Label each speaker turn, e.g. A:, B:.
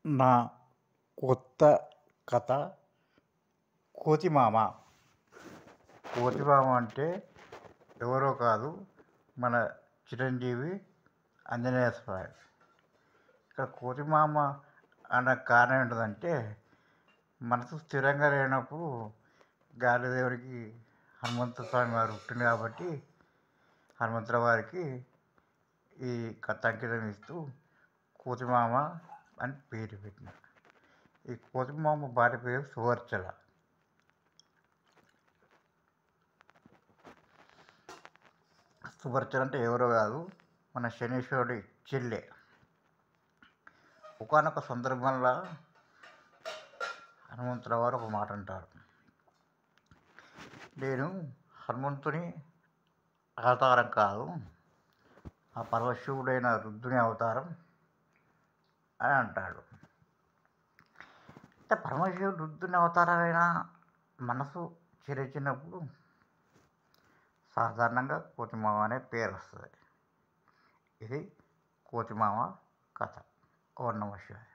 A: నా కొత్త కథ కోతిమామ. కోతిమామ అంటే ఎవరో కాదు, మన చిరంజీవి ఆంజనేయ స్వామి. ఇక్కడ కోతిమామ అన్న కారణం ఏంటంటే, మనసు స్థిరంగా లేనప్పుడు గాలిదేవుడికి హనుమంత స్వామి వారు పుట్టింది కాబట్టి హనుమంతుల వారికి ఈ కథ అంకితం ఇస్తూ కోతిమామ అని పేరు పెట్టిన. ఈ కోతిమామ భార్య పేరు సువర్చల. సువర్చల అంటే ఎవరో కాదు, మన శనీశ్వరుడి చెల్లె. ఒకానొక సందర్భంలో హనుమంతుల వారు ఒక మాట అంటారు, నేను హనుమంతుని అవతారం కాదు, ఆ పరమశివుడైన రుద్రుని అవతారం అని అంటాడు. అంటే పరమశివుడు రుద్రుని అవతారమైన మనసు చెరిచినప్పుడు సాధారణంగా కోతిమామ అనే పేరు వస్తుంది. ఇది కోతిమామ కథ. ఓం నమః శివాయ.